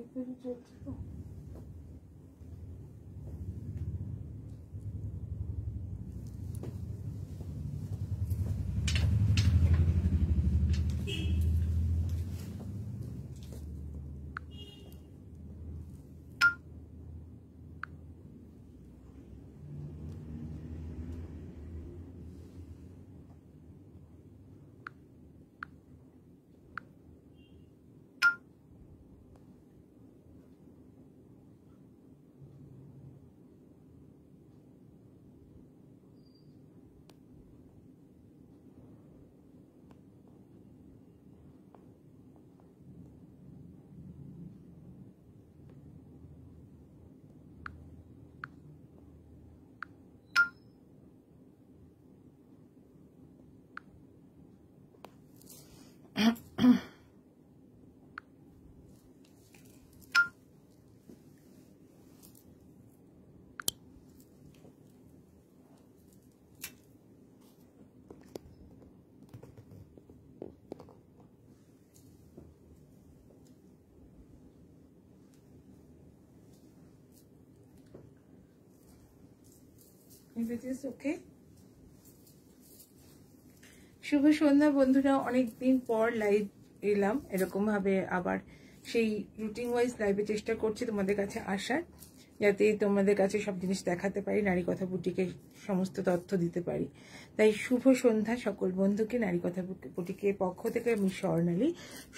Library চলছে তো। ওকে, শুভ সন্ধ্যা বন্ধুরা। অনেকদিন পর লাইভ এলাম এরকম ভাবে, আবার সেই রুটিন ওয়াইজ লাইভে চেষ্টা করছি তোমাদের কাছে আসার, যাতে তোমাদের কাছে সব জিনিস দেখাতে পারি, নারী কথা বুটিকে সমস্ত তথ্য দিতে পারি। তাই শুভ সন্ধ্যা সকল বন্ধুকে। নারী কথা বুটিকের পক্ষ থেকে আমি স্বর্ণালী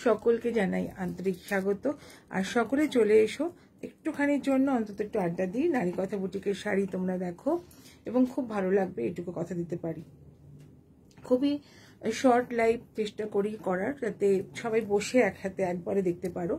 সকলকে জানাই আন্তরিক স্বাগত। আর সকলে চলে এসো একটুখানির জন্য অন্তত একটু আড্ডা দিই। নারী কথা বুটিকের শাড়ি তোমরা দেখো এবং খুব ভালো লাগবে, এটুকু কথা দিতে পারি। খুবই শর্ট লাইভ চেষ্টা করি করার, যাতে সবাই বসে এক হাতে একবারে দেখতে পারো।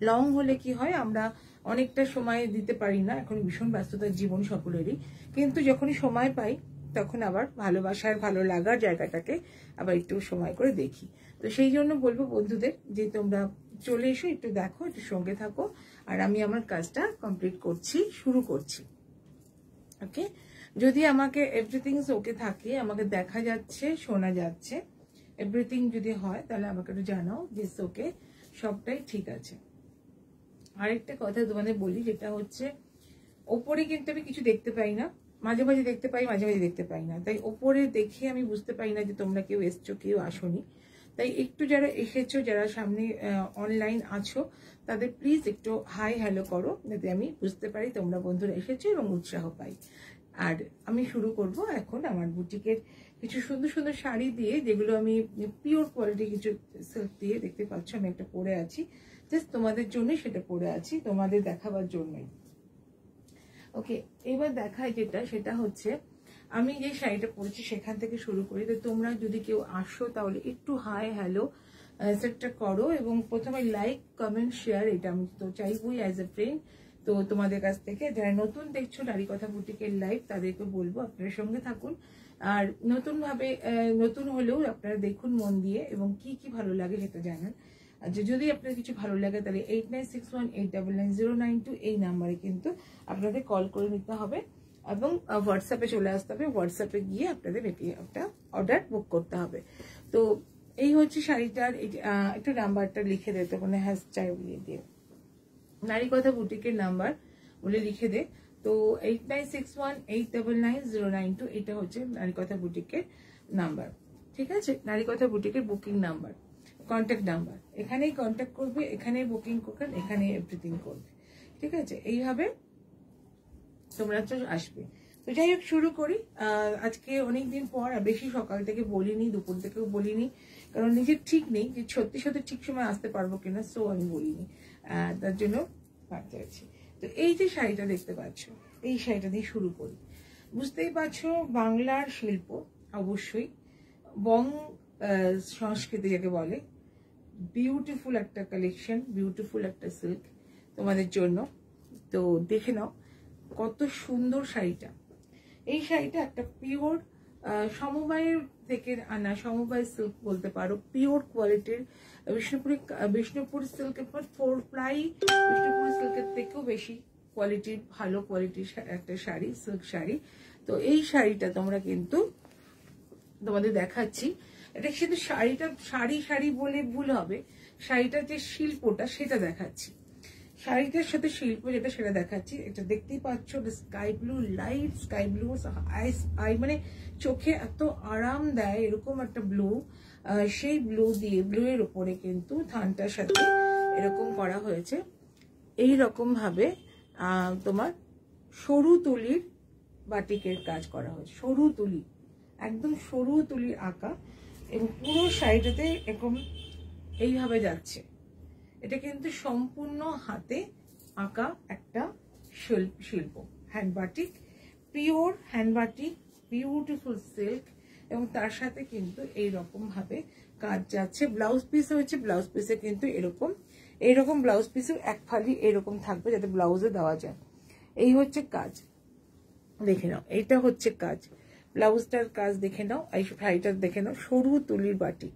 লং হলে কি হয়, আমরা অনেকটা সময় দিতে পারি না, এখন ভীষণ ব্যস্ততার জীবন সকলেরই, কিন্তু যখনই সময় পাই তখন আবার ভালোবাসার ভালো লাগার জায়গাটাকে আবার একটু সময় করে দেখি। তো সেই জন্য বলবো বন্ধুদের যে তোমরা চলে এসো, একটু দেখো, একটু সঙ্গে থাকো, আর আমি আমার কাজটা কমপ্লিট করছি, শুরু করছি। ওকে, যদি আমাকে এভরিথিং ওকে থাকে, আমাকে দেখা যাচ্ছে, শোনা যাচ্ছে, এভরিথিং যদি হয় তাহলে আমাকে একটু জানাও যে ওকে সবটাই ঠিক আছে। আরেকটা কথা তোমাদের বলি, যেটা হচ্ছে ওপরে কিন্তু আমি কিছু দেখতে পাই না, মাঝে মাঝে দেখতে পাই, মাঝে মাঝে দেখতে পাই না। তাই ওপরে দেখে আমি বুঝতে পারি না যে তোমরা কেউ এসছো কেউ আসোনি। তাই একটু যারা এসেছো, যারা সামনে অনলাইন আছো, তাদের প্লিজ একটু হাই হ্যালো করো, যাতে আমি বুঝতে পারি তোমরা বন্ধুরা এসেছো এবং উৎসাহ পাই। আর আমি শুরু করব এখন আমার বুটিকের কিছু সুন্দর সুন্দর শাড়ি দিয়ে, যেগুলো আমি পিওর কোয়ালিটি কিছু সিল্ক দিয়ে, দেখতে পাচ্ছ আমি একটা পরে আছি, জাস্ট তোমাদের জন্যই সেটা পরে আছি, তোমাদের দেখাবার জন্যই। ওকে, এবার দেখাই যেটা, সেটা হচ্ছে আমি যে শাড়িটা পরেছি সেখান থেকে শুরু করি। তো তোমরা যদি কেউ আসো তাহলে একটু হাই হ্যালো সেটা করো, এবং প্রথমে লাইক কমেন্ট শেয়ার, এটা আমি তো চাইবই অ্যাজ এ ফ্রেন্ড। তো তোমাদের কাছ থেকে যারা নতুন দেখছো নারী কথা বুটিকের লাইভ, তাদেরকে বলবো আপনারা সঙ্গে থাকুন, আর নতুন হলেও আপনারা দেখুন মন দিয়ে, এবং কি কি ভালো লাগে সেটা জানান। আর যদি আপনার কিছু ভালো লাগে তাহলে 8961899092 এই নাম্বারে কিন্তু আপনাদের কল করে নিতে হবে, এবং হোয়াটসঅ্যাপে চলে আসতে হবে। হোয়াটসঅ্যাপে গিয়ে আপনাদের একটা অর্ডার বুক করতে হবে। তো এই হচ্ছে শাড়িটার একটু নাম্বারটা লিখে দিতে, মানে হ্যাশট্যাগ দিয়ে নারী কথা বুটিকের নাম্বার বলে লিখে দে। তো 8961899092 এটা হচ্ছে নারী কথা বুটিকের নাম্বার, ঠিক আছে? নারী কথা বুটিকের বুকিং নাম্বার, কন্ট্যাক্ট নাম্বার। এখানেই কন্ট্যাক্ট করবে, এখানে বুকিং করবেন, এখানে এভরিথিং করবে, ঠিক আছে? এইভাবে তোমরা তো আসবে। তো যাই হোক, শুরু করি। আজকে অনেকদিন পর, বেশি সকাল থেকে বলিনি, দুপুর থেকেও বলিনি, কারণ নিজের ঠিক নেই যে সত্যি সত্যি ঠিক সময় আসতে পারবো কিনা, সো আমি বলিনি, তার জন্য ভাবতে আছি। তো এই যে শাড়িটা দেখতে পাচ্ছ, এই শাড়িটা দিয়ে শুরু করি। বুঝতেই পারছো বাংলার শিল্প, অবশ্যই বং সংস্কৃতি যাকে বলে, বিউটিফুল একটা কালেকশন, বিউটিফুল একটা সিল্ক তোমাদের জন্য। তো দেখে নাও কত সুন্দর শাড়িটা। এই শাড়িটা একটা পিওর সমবায়ের থেকে আনা, সমবায় সিল্ক বলতে পারো, পিওর কোয়ালিটির বিষ্ণুপুর সিল্কের পর প্রায় বিষ্ণুপুর সিল্কের থেকেও বেশি কোয়ালিটির, ভালো কোয়ালিটির একটা শাড়ি, সিল্ক শাড়ি। তো এই শাড়িটা তোমরা কিন্তু তোমাদের দেখাচ্ছি। এটা শুধু শাড়িটা শাড়ি বলে ভুল হবে, শাড়িটার যে শিল্পটা সেটা দেখাচ্ছি। শাড়িটার সাথে শিল্প যেটা সেটা দেখাচ্ছি। এটা দেখতেই পাচ্ছ, sky blue, light sky blue, I মানে চোখে এত আরাম দেয় এরকম একটা ব্লু। সেই ব্লু এর উপরে কিন্তু থানটার সাথে এরকম করা হয়েছে। এই রকম ভাবে তোমার সরু তুলির বাটিকের কাজ করা হয়েছে, সরু তুলি, একদম সরু তুলির আঁকা, এবং পুরো শাড়িটাতে এরকম এইভাবে যাচ্ছে। এটা কিন্তু সম্পূর্ণ হাতে আঁকা একটা শিল্প, hand batik, pure hand batik, beautiful silk, এবং তার সাথে কিন্তু এইরকম ভাবে কাজ যাচ্ছে। ব্লাউজ পিস হয়েছে, ব্লাউজ পিসে কিন্তু এইরকম ব্লাউজ পিসেও এক ফালি এরকম থাকবে যাতে ব্লাউজে দেওয়া যায়। এই হচ্ছে কাজ, দেখে নাও, এইটা হচ্ছে কাজ, ব্লাউজটার কাজ দেখে নাও, এই শাড়িটা দেখে নাও, সরু তুলির বাটিক।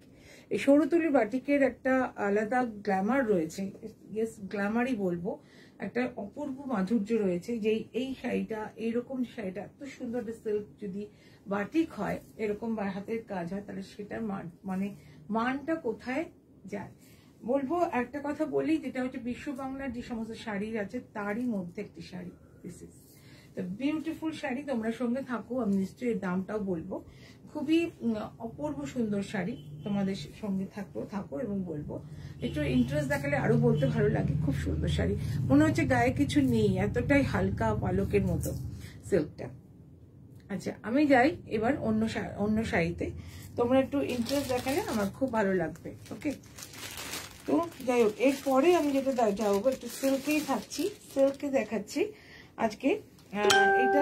এই সরু তুলির বাটিকের একটা আলাদা গ্ল্যামার রয়েছে, ইয়েস গ্ল্যামারই বলবো, একটা অপূর্ব মাধুর্য রয়েছে। যে এই শাড়িটা, এইরকম শাড়িটা এত সুন্দর সিল্ক যদি বাটিক হয়, এরকম হাতের কাজ হয়, তাহলে সেটার মানে মানটা কোথায় যায়। বলবো একটা কথা বলি, যেটা হচ্ছে বিশ্ব বাংলার যে সমস্ত শাড়ি আছে তারই মধ্যে একটি sari, this is the beautiful sari. তোমরা সঙ্গে থাকো, আমি নিশ্চয়ই এর দামটাও বলবো। খুবই অপূর্ব সুন্দর শাড়ি, তোমাদের সঙ্গে থাকো এবং বলবো। একটু ইন্টারেস্ট দেখালে আরো বলতে ভালো লাগে। খুব সুন্দর শাড়ি, মনে হচ্ছে গায়ে কিছু নেই, এতটাই হালকা পালকের মতো সিল্কটা। আচ্ছা, আমি যাই এবার অন্য শাড়িতে। তোমরা একটু ইন্টারেস্ট দেখালে আমার খুব ভালো লাগবে। ওকে, তো যাই হোক, এরপরে আমি যেটা যাবো একটু সিল্কেই থাকছি, সিল্কে দেখাচ্ছি আজকে। এটা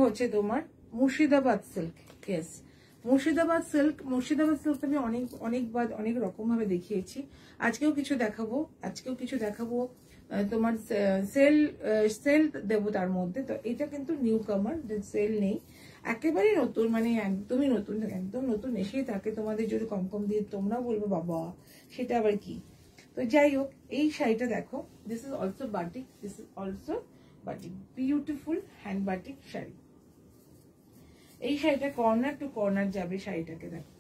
হচ্ছে তোমার Murshidabad silk. Yes, Murshidabad silk আমি অনেক রকম ভাবে দেখিয়েছি। আজকেও কিছু দেখাবো। তোমার সেল দেবো তার মধ্যে। তো এটা কিন্তু নিউ কামার, সেল নেই, একেবারেই নতুন, মানে একদম নতুন এসেই থাকে। তোমাদের যদি কম দিয়ে তোমরা বলবো বাবা সেটা আবার কি। তো যাই হোক, এই শাড়িটা দেখো, this is also batik, beautiful hand batik sari. এই শাড়িটা কর্নার টু কর্নার যাবে, শাড়িটাকে দেখো,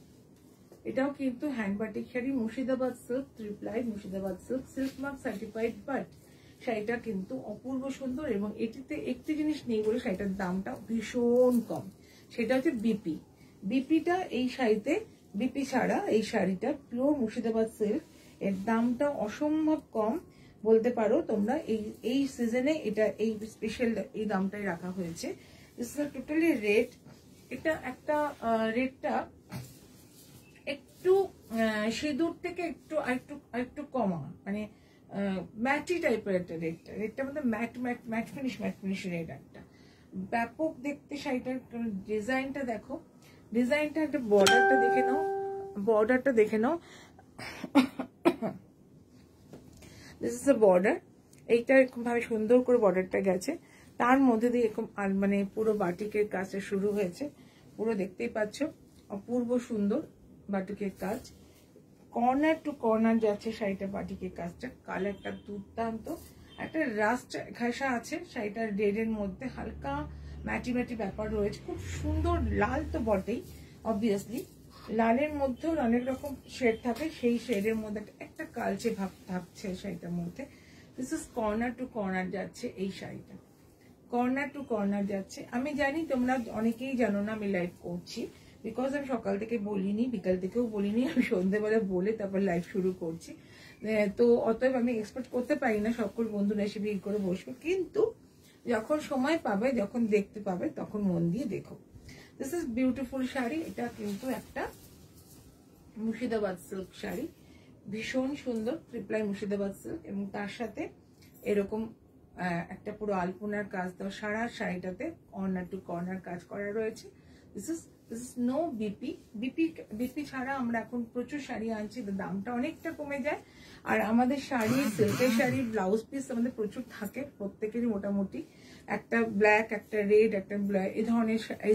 এটাও কিন্তু hand batik sari, Murshidabad silk, 3 Murshidabad silk, silk mark certified. But শাড়িটা কিন্তু অপূর্ব সুন্দর, এবং এটিতে একটি জিনিস নেই বলে শাড়িটার দামটা ভীষণ কম, সেটা হচ্ছে বিপিটা। এই শাড়িতে বিপি ছাড়া এই শাড়িটা পিওর মুর্শিদাবাদ সিল্ক, এর দামটা অসম্ভব কম বলতে পারো তোমরা। এই সিজনে এটা এই স্পেশাল এই দামটাই রাখা হয়েছে। This is totally rate. এটা একটা রেটটা একটু সিঁদুর থেকে একটু কমা, মানে ম্যাটি টাইপের একটা রেটটা মধ্যে ম্যাট ফিনিশ রেট একটা ব্যাপক দেখতে। শাড়িটার ডিজাইনটা দেখো, ডিজাইনটা একটা বর্ডারটা দেখে নাও। দিস ইজ আ বর্ডার, এইটা এরকম ভাবে সুন্দর করে বর্ডারটা গেছে, তার মধ্যে দিয়ে এরকম মানে পুরো বাটিকের কাজটা শুরু হয়েছে। পুরো দেখতেই পাচ্ছ, অপূর্ব সুন্দর বাটিকের কাজ, কর্নার টু কর্নার যাচ্ছে শাড়িটা। বাটিকের কাজটা কালারটা দুর্দান্ত, একটা রাস্ট ঘাসা আছে শাড়িটার, রেডের মধ্যে হালকা ম্যাটি ব্যাপার রয়েছে, খুব সুন্দর। লাল তো বটেই, অবভিয়াসলি লালের মধ্যেও অনেক রকম শেড থাকে, সেই শেডের মধ্যে একটা কালচে ভাব থাকছে শাড়িটার মধ্যে। This is corner to corner যাচ্ছে এই শাড়িটা, কর্নার টু কর্নার যাচ্ছে। আমি জানি তোমরা অনেকেই জানো না আমি লাইভ করছি, বিকজ আমি সকাল থেকে বলিনি, বিকাল থেকেও বলিনি, আমি সন্ধ্যেবেলা বলে তারপর লাইভ শুরু করছি। তো অতএব আমি এক্সপেক্ট করতে পারি না সকল বন্ধুরা এসে ভিড় করে বসবে, কিন্তু যখন সময় পাবে, যখন দেখতে পাবে, তখন মন দিয়ে দেখো। This is beautiful sari. এটা কিন্তু একটা মুর্শিদাবাদ সিল্ক শাড়ি, ভীষণ সুন্দর, 3 মুর্শিদাবাদ সিল্ক, এবং তার সাথে এরকম একটা পুরো আলপনার কাজ দেওয়া, সারা শাড়িটাতে কর্নার টু কর্নার কাজ করা রয়েছে। দিস ইজ নো বিপি ছাড়া আমরা এখন প্রচুর শাড়ি আনছি, দামটা অনেকটা কমে যায়। আর আমাদের শাড়ি, সিল্কের শাড়ি ব্লাউজ পিস আমাদের প্রচুর থাকে, প্রত্যেকেরই মোটামুটি একটা ব্ল্যাক, একটা রেড, একটা এই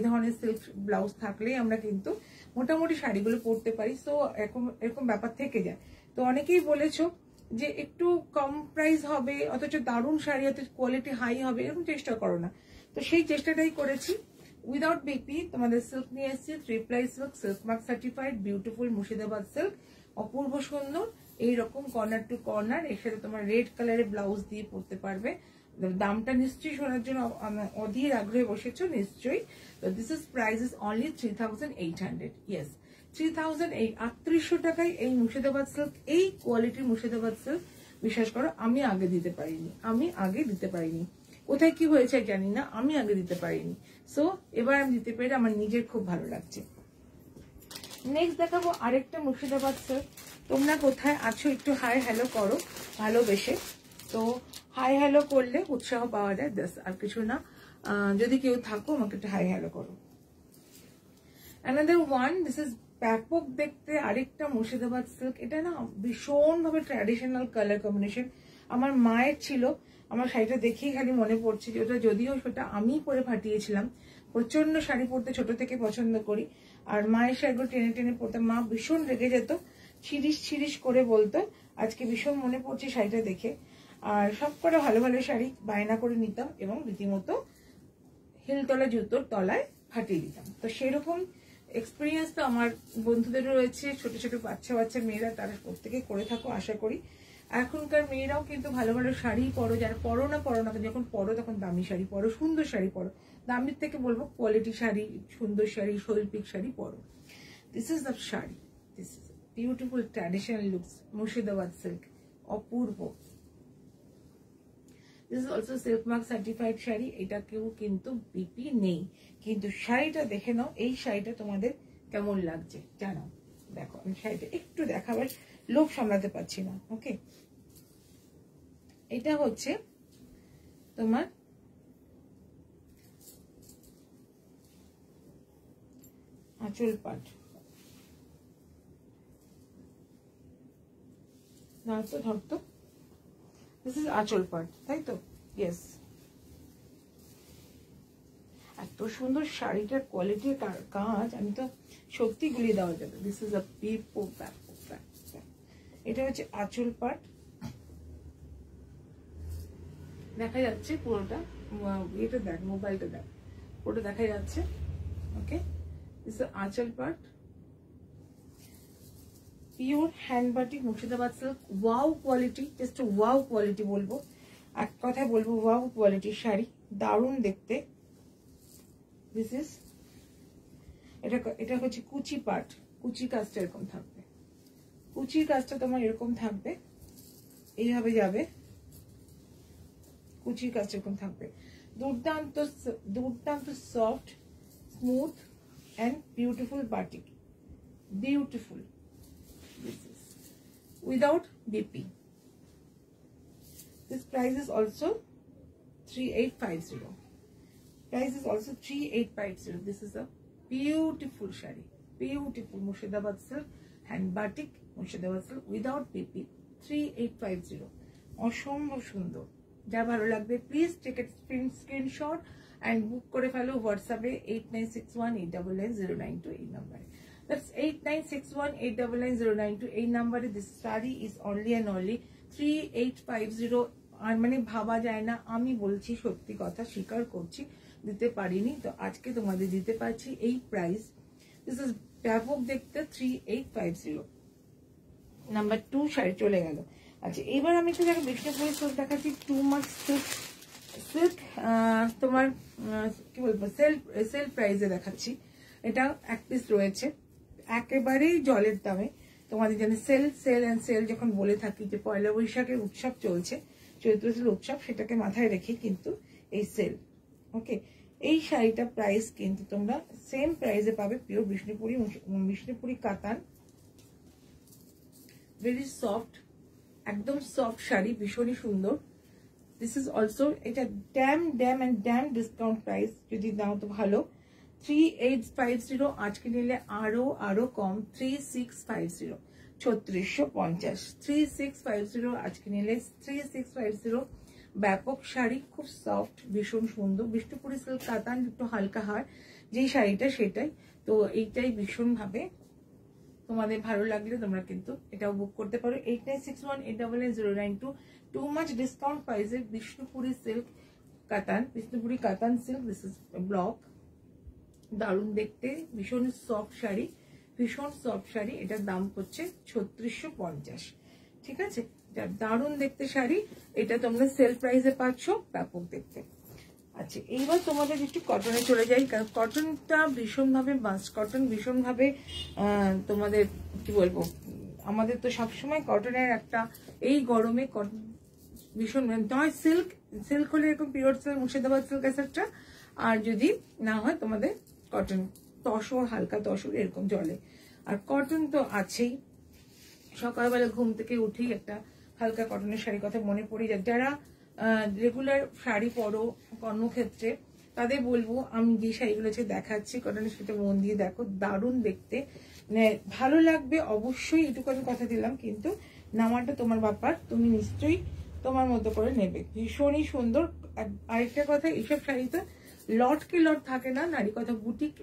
ধরনের সিল্ক ব্লাউজ থাকলেই আমরা কিন্তু মোটামুটি শাড়িগুলো পরতে পারি। সো এরকম ব্যাপার থেকে যায়। তো অনেকেই বলেছো যে একটু কম প্রাইস হবে অথচ দারুণ শাড়ি, অথচ কোয়ালিটি হাই হবে, এরকম চেষ্টা করো না। তো সেই চেষ্টাটাই করেছি। উইদাউট বিপি তোমাদের সিল্ক নিয়ে এসেছি, 3 silk, silk mark certified, beautiful Murshidabad silk, অপূর্ব সুন্দর। এইরকম কর্নার টু কর্নার, এর সাথে তোমার রেড কালারের ব্লাউজ দিয়ে পরতে পারবে। দামটা নিশ্চয়ই শোনার জন্য অধীর আগ্রহে বসেছো নিশ্চয়ই। তো this is price is only 3800। Yes, 3800 টাকায় এই মুর্শিদাবাদ সিল্ক, এই কোয়ালিটির মুর্শিদাবাদ সিল্ক, বিশ্বাস করো আমি আগে দিতে পারিনি। কোথায় কি হয়েছে জানি না, আমি আগে দিতে পারিনি। সো এবার আমি দিতে পেরে আমার নিজের খুব ভালো লাগছে। নেক্সট দেখাবো আরেকটা মুর্শিদাবাদ সিল্ক। তোমরা কোথায় আছো একটু হাই হ্যালো করো ভালোবেসে। তো হাই হ্যালো করলে উৎসাহ পাওয়া যায়, ব্যাস আর কিছু না। যদি কেউ থাকো আমাকে একটু হাই হ্যালো করো। অ্যানাদার ওয়ান, দিস ইজ ব্যাপক দেখতে আরেকটা মুর্শিদাবাদ সিল্ক। এটা না ভীষণ ভাবে ট্র্যাডিশনাল কালার কম্বিনেশন। আমার মায়ের ছিল, আমার শাড়িটা দেখেই খালি মনে পড়ছে যে ওটা, যদিও সেটা আমি পরে ফাটিয়েছিলাম। প্রচন্ড শাড়ি পরতে ছোট থেকে পছন্দ করি, আর মায়ের শাড়িগুলো টেনে টেনে পরতে মা ভীষণ রেগে যেত, ছিরিশ করে বলতো। আজকে ভীষণ মনে পড়ছে শাড়িটা দেখে। আর সব কটা ভালো ভালো শাড়ি বায়না করে নিতাম এবং রীতিমতো হিলতলা জুতোর তলায় ফাটিয়ে দিতাম। তো সেরকম এক্সপিরিয়েন্স তো আমার বন্ধুদেরও রয়েছে, ছোট ছোট বাচ্চা মেয়েরা, তারা প্রত্যেকেই করে থাকো আশা করি। এখনকার মেয়েরাও কিন্তু ভালো ভালো শাড়ি পরো, যারা পরো না যখন পরো তখন দামি শাড়ি পরো, সুন্দর শাড়ি পরো। দামির থেকে বলবো কোয়ালিটি শাড়ি, সুন্দর শাড়ি, শৈল্পিক শাড়ি পরো। This is the sari, this is beautiful traditional looks, Murshidabad silk, Apurba. This is also silk mark certified sari. এটাকেও কিন্তু বিপি নেই, কিন্তু শাড়িটা দেখে নাও, এই শাড়িটা তোমাদের কেমন লাগছে জানাও। দেখো আমি শাড়িটা একটু দেখাবার লোভ সামলাতে পারছি না। ওকে, এটা হচ্ছে তোমার আঁচল পাট। না তো ধরতো, দিস ইজ আঁচল পাট, তাই তো? ইয়েস, এত সুন্দর শাড়িটার কোয়ালিটির কাজ আমি তো সত্যি গুলিয়ে দেওয়া যাবে। দিস ইজ আ পিপো ব্যাক। এটা হচ্ছে আঁচল পাট, দেখা যাচ্ছে পুরোটা। এটা দেখ, মোবাইলটা দেখ, পুরোটা দেখা যাচ্ছে। ওকে, দিস ইজ আঁচল পাট, pure hand batik Murshidabad silk. Wow quality, just wow quality বলবো, এক কথায় বলবো ওয়াও কোয়ালিটির শাড়ি, দারুণ দেখতে। দিস ইজ, এটা হচ্ছে কুচি পাট, কুচি কাজটা এরকম থাকবে, কুচির কাজটা তোমার এরকম থাকবে, এইভাবে যাবে, কুচির কাজটা এরকম থাকবে। দুর্দান্ত soft, smooth and beautiful batik, beautiful. This is without BP. This price is also 3850. Price is also 3850. This is a beautiful shari, beautiful Murshidabad silk hand batik Murshidabad silk without BP, 3850. অসম্ভব সুন্দর। যা ভালো লাগবে please take a screenshot and book করে ফেলো হোয়াটসঅ্যাপে 8961899092 এই নাম্বারে। That's 8961899092 এই নাম্বারে। This sari is only and only 3850। আর মানে ভাবা যায় না, আমি বলছি সত্যি কথা, স্বীকার করছি দিতে পারিনি, তো আজকে তোমাদের দিতে পারছি এই প্রাইস। দিস ইজ ব্যাপক দেখতে 3850। নাম্বার 2 শাড়ি চলে গেল। আচ্ছা, এবার আমি একটু দেখো বিষ্ণুপুরি সিল্ক দেখাচ্ছি। টু মাচ সিল্ক তোমার কি বলবো, সেল প্রাইসে দেখাচ্ছি। এটা এক পিস রয়েছে একেবারেই জলের দামে। তোমাদের জানি সেল যখন বলে থাকি যে পয়লা বৈশাখের উৎসব চলছে, চৈত্রসেল উৎসব, সেটাকে মাথায় রেখে কিন্তু এই সেল। ওকে, এই শাড়িটা প্রাইস কিন্তু তোমরা সেম প্রাইসে পাবে, পিওর বিষ্ণুপুরি কাতান, ভেরি সফট, একদম সফট শাড়ি, ভীষণই সুন্দর। দিস ইজ অলসো, এটা ড্যাম ডিসকাউন্ট প্রাইস, যদি দাও তো ভালো। 3850, আজকে নিলে আরো কম, 3650, 3650, 3650 আজকে নিলে 3650। ব্যাপক শাড়ি, খুব সফট, ভীষণ সুন্দর, বিষ্ণুপুরি সিল্ক কাতান, একটু হালকা হার যেই শাড়িটা সেটাই। তো এইটাই ভীষণ ভাবে তোমাদের ভালো লাগলে তোমরা কিন্তু এটাও বুক করতে পারো। 8961899092। টু মাচ ডিসকাউন্ট প্রাইসে বিষ্ণুপুরি সিল্ক কাতান, বিষ্ণুপুরি কাতান সিল্ক। দিস ইজ ব্লক, দারুণ দেখতে, ভীষণ সফট শাড়ি, ভীষণ সফট শাড়ি। এটার দাম হচ্ছে 3650। ঠিক আছে, দারুণ দেখতে শাড়ি। এটা তোমরা সেল প্রাইসে পাচ্ছ, ব্যাপক দেখতে। আচ্ছা, এইবার তোমাদের একটু কটনে চলে যাই, কারণ কটনটা ভীষণভাবে মাস্ট, কটন ভীষণভাবে তোমাদের কি বলবো, আমাদের তো সবসময় কটনের একটা, এই গরমে কটন ভীষণ, নয় সিল্ক, সিল্ক হলে এরকম পিওর সিল্ক, মুর্শিদাবাদ সিল্ক একটা, আর যদি না হয় তোমাদের কটন, তসর, হালকা তসর এরকম চলে। আর কটন তো আছেই, সকালবেলা ঘুম থেকে উঠেই একটা হালকা কটনের শাড়ি কথা মনে পড়ে যায়। যারা রেগুলার শাড়ি পরো কর্মক্ষেত্রে, তাদের বলবো আমি যে শাড়িগুলো দেখাচ্ছি কটনের, সেটা মন দিয়ে দেখো, দারুণ দেখতে, ভালো লাগবে অবশ্যই, এটুকু আমি কথা দিলাম। কিন্তু নামাটা তোমার ব্যাপার, তুমি নিশ্চয়ই তোমার মতো করে নেবে, ভীষণই সুন্দর। আরেকটা কথা, এইসব শাড়িতে লট কি লট থাকে না, নারী কথা বুটিক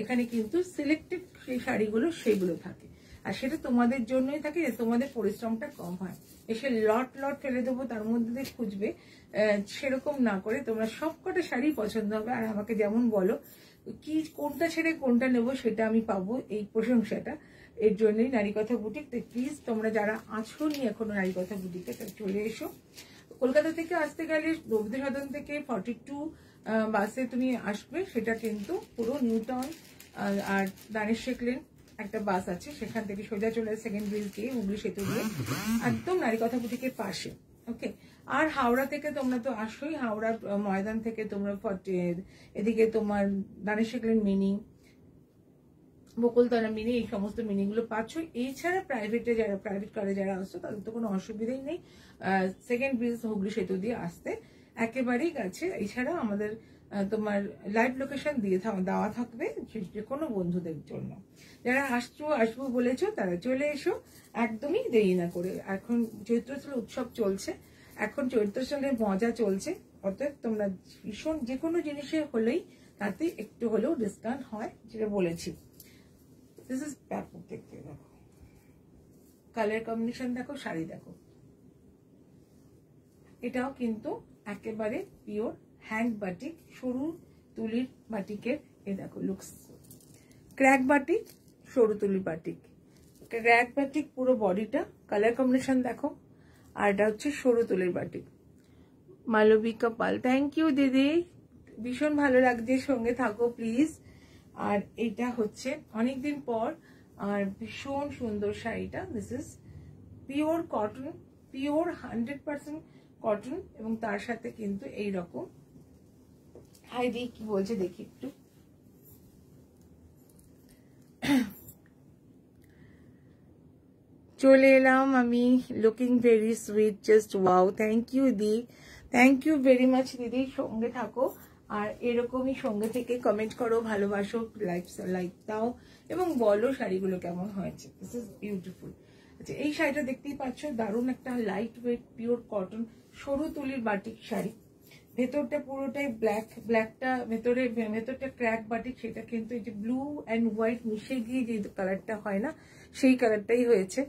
এখানে কিন্তু সিলেক্টেড সেই শাড়িগুলো সেইগুলো থাকে, আর সেটা তোমাদের জন্যই থাকে, তোমাদের পরিশ্রমটা কম হয়। এসে লট লট ফেলে দেবো তার মধ্যে খুঁজবে, সেরকম না করে তোমরা সবকটা শাড়ি পছন্দ হবে। আর আমাকে যেমন বলো কি কোনটা ছেড়ে কোনটা নেবো, সেটা আমি পাবো, এই প্রশংসাটা এর জন্যই নারী কথা বুটিক। তো প্লিজ তোমরা যারা আছো নি এখনো নারী কথা বুটিকে, চলে এসো। কলকাতা থেকে আসতে গেলে রবীন্দ্র সদন থেকে 42 বাসে তুমি আসবে, সেটা কিন্তু পুরো নিউ টাউন আর দানিশ শেখ লেন একটা বাস আছে, সেখান থেকে সোজা চলে সেকেন্ড ব্রিজ দিয়ে, হুগলি সেতু দিয়ে, একদম নারী কথা বুটিকের পাশে। ওকে, আর হাওড়া থেকে তোমরা তো আসোই, হাওড়া ময়দান থেকে তোমরা এদিকে তোমার Danish Sheikh lane mini, Bakultala mini, এই সমস্ত মিনিগুলো পাচ্ছ। এছাড়া প্রাইভেটে যারা, প্রাইভেট কারে যারা আসছো তাদের তো কোনো অসুবিধাই নেই, সেকেন্ড ব্রিজ হুগলি সেতু দিয়ে আসতে একেবারেই কাছে। এছাড়া আমাদের তোমার লাইভ লোকেশন দিয়ে দেওয়া থাকবে যে কোনো বন্ধুদের জন্য। যারা আসবো বলেছো তারা চলে এসো, একদমই দেরি না করে। এখন চৈত্রশাল উৎসব চলছে, এখন চৈত্রশালের মজা চলছে, অতএব তোমরা ভীষণ যে কোনো জিনিসে হলেই তাতে একটু হলেও ডিসকাউন্ট হয়, যেটা বলেছি। দিস ইজ ব্যাপক দেখতে, দেখো কালার কম্বিনেশন দেখো, শাড়ি দেখো, এটাও কিন্তু একেবারে পিওর হ্যান্ড বাটিক, সরু তুলির বাটিকের, এ দেখো লুকস, ক্র্যাক বাটিক, সরু তুলির বাটিক, ক্র্যাক বাটিক পুরো বডিটা, কালার কম্বিনেশন দেখো, আর এটা হচ্ছে সরু তুলির batik. Malabika Pal, thank you দিদি, ভীষণ ভালো লাগছে, সঙ্গে থাকো প্লিজ। আর এটা হচ্ছে অনেকদিন পর, আর ভীষণ সুন্দর শাড়িটা, this is pure cotton, pure 100% cotton, এবং তার সাথে কিন্তু এইরকম হাইদি কি বলছে দেখি একটু, চলে এলাম আমি, looking very sweet, just wow, thank you দি, থ্যাংক ইউ ভেরি মাচ দিদি, সঙ্গে থাকো আর এরকমই সঙ্গে থেকে কমেন্ট করো, ভালোবাসো, লাইক দাও এবং বলো শাড়িগুলো কেমন হয়েছে। This is beautiful. আচ্ছা, এই শাড়িটা দেখতেই পাচ্ছ, দারুণ একটা লাইট ওয়েট পিওর কটন সরু তুলির বাটিক শাড়ি, ভেতরটা পুরোটাই ব্ল্যাক, ব্ল্যাকটা ভেতরটা ক্র্যাক বাটিক, সেটা কিন্তু এই যে ব্লু অ্যান্ড হোয়াইট মিশে গিয়ে যে কালারটা হয় না, সেই কালারটাই হয়েছে,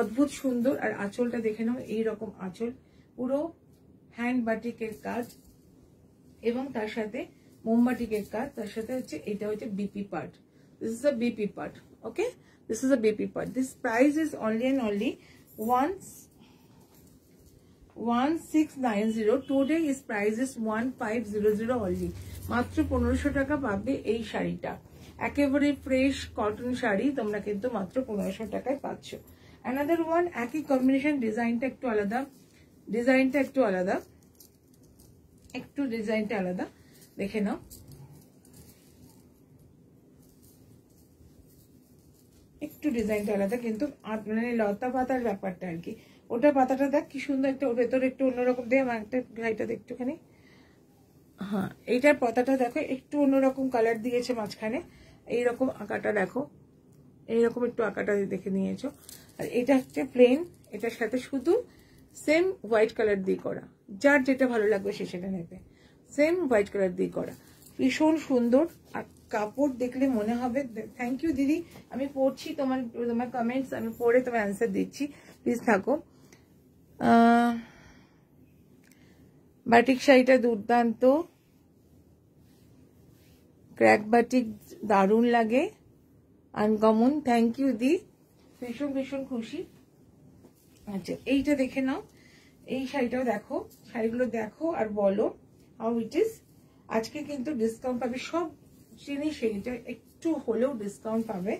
অদ্ভুত সুন্দর। আর আঁচলটা দেখে নাও, এইরকম আঁচল, পুরো হ্যান্ড বাটিকের কাজ, এবং তার সাথে মোমবাটিকের কাজ, তার সাথে হচ্ছে এটা হচ্ছে BP part, this is a BP part. Okay, this is a BP part. This price is only and only 1690, today is price is 1500 only, মাত্র 1500 টাকা পাবে এই শাড়িটা, একেবারে ফ্রেশ কটন শাড়ি তোমরা কিন্তু মাত্র 1500 টাকায় পাচ্ছ। অ্যানাদার ওয়ান, একই কম্বিনেশন, ডিজাইনটা একটু আলাদা, ডিজাইনটা একটু আলাদা, একটু ডিজাইনটা আলাদা, দেখে নাও, একটু ডিজাইনটা আলাদা, কিন্তু মানে লতা পাতার ব্যাপারটা আর কি, ওটা পাতাটা দেখ কি সুন্দর, একটা ওর ভেতরে একটু অন্যরকম, দেখ আমার একটা গাইটা দেখ একটুখানি, হ্যাঁ এইটার পাতাটা দেখো একটু অন্যরকম কালার দিয়েছে মাঝখানে, এইরকম আঁকাটা দেখো, এইরকম একটু আঁকাটা দেখে নিয়েছো। আর এটা হচ্ছে প্লেন, এটার সাথে শুধু সেম হোয়াইট কালার দিয়ে করা, যার যেটা ভালো লাগবে সে সেটা নেবে, সেম হোয়াইট কালার দিয়ে করা, ভীষণ সুন্দর। আর কাপড় দেখলে মনে হবে, থ্যাংক ইউ দিদি, আমি পড়ছি তোমার কমেন্টস, আমি পড়ে তোমার অ্যান্সার দিচ্ছি, প্লিজ থাকো। বাটিক শাড়িটা দুর্দান্ত, ক্র্যাক বাটিক দারুণ লাগে, আনকমন, থ্যাংক ইউ দি, ভীষণ ভীষণ খুশি। আচ্ছা এইটা দেখে নাও, এই শাড়িটাও দেখো, শাড়িগুলো দেখো আর বলো হাউ ইট ইজ। আজকে কিন্তু ডিসকাউন্ট পাবে, সব জিনিস এইটা একটু হলেও ডিসকাউন্ট পাবে।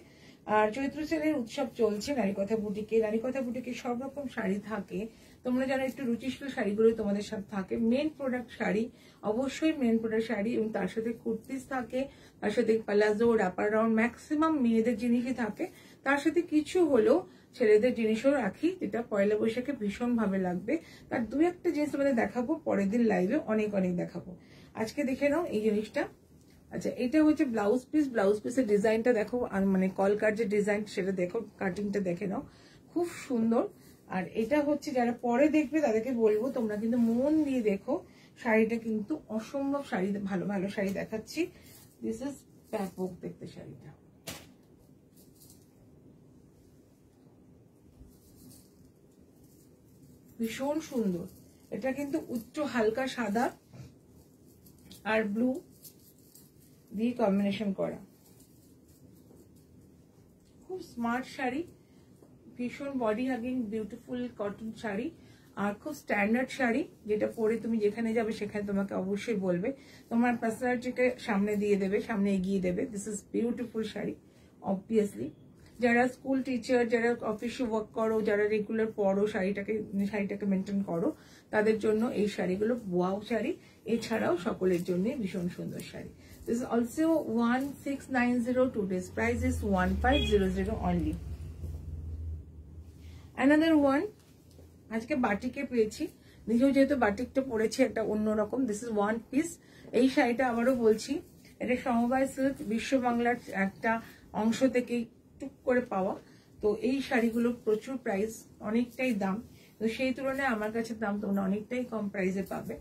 আর চৈত্র সেলের উৎসব চলছে নারীকথা বুটিকে। নারীকথা বুটিকে সব রকম শাড়ি থাকে, তোমরা যারা একটু রুচিশীল শাড়িগুলো তোমাদের সাথে থাকে। মেন প্রোডাক্ট শাড়ি, অবশ্যই মেন প্রোডাক্ট শাড়ি, এবং তার সাথে কুর্তিস থাকে, তার সাথে প্লাজো, র্যাপার রাউন্ড, ম্যাক্সিমাম মেয়েদের জিনিসই থাকে। তার সাথে কিছু হলেও ছেলেদের জিনিসও রাখি, যেটা পয়লা বৈশাখে ভীষণ ভাবে লাগবে। তার দু একটা জিনিস তোমাদের দেখাবো পরের দিন লাইভে, অনেক অনেক দেখাবো। আজকে দেখে নাও এই জিনিসটা। আচ্ছা এটা হচ্ছে ব্লাউজ পিস, ব্লাউজ পিসের ডিজাইনটা দেখো, আর মানে কলকার যে ডিজাইন সেটা দেখো, কাটিংটা দেখে নাও, খুব সুন্দর। আর এটা হচ্ছে যারা পরে দেখবে তাদেরকে বলবো তোমরা কিন্তু মন দিয়ে দেখো, শাড়িটা কিন্তু অসম্ভব শাড়ি, ভালো ভালো শাড়ি দেখাচ্ছি। দিস ইজ ব্যাপক দেখতে শাড়িটা, ভীষণ সুন্দর। এটা কিন্তু উচ্চ হালকা সাদা আর ব্লু দিয়ে কম্বিনেশন করা, খুব স্মার্ট শাড়ি, ভীষণ body hugging beautiful cotton sari, আর খুব স্ট্যান্ডার্ড শাড়ি, যেটা পরে তুমি যেখানে যাবে সেখানে তোমাকে অবশ্যই বলবে, তোমার পার্সোনালিটিকে সামনে দিয়ে দেবে, সামনে এগিয়ে দেবে। This is beautiful sari. Obviously যারা স্কুল টিচার, যারা অফিসে ওয়ার্ক করো, যারা রেগুলার পরো, শাড়িটাকে মেনটেন করো, তাদের জন্য এই শাড়িগুলো ওয়াও শাড়ি। এছাড়াও সকলের জন্য ভীষণ সুন্দর sari. This is also 1690. Today's price is 1500 only. Another one, আজকে বাটিকে পেয়েছি, নিজেও যেহেতু বাটিকটা পরেছি একটা অন্যরকম। This is one piece. এই শাড়িটা আবারও বলছি, এটা সমবায় সিল্ক, বিশ্ব বাংলার একটা অংশ থেকে টুক করে পাওয়া। তো এই শাড়িগুলোর প্রচুর প্রাইস, অনেকটাই দাম, তো সেই তুলনায় আমার কাছে দাম তোমরা অনেকটাই কম প্রাইসে পাবে।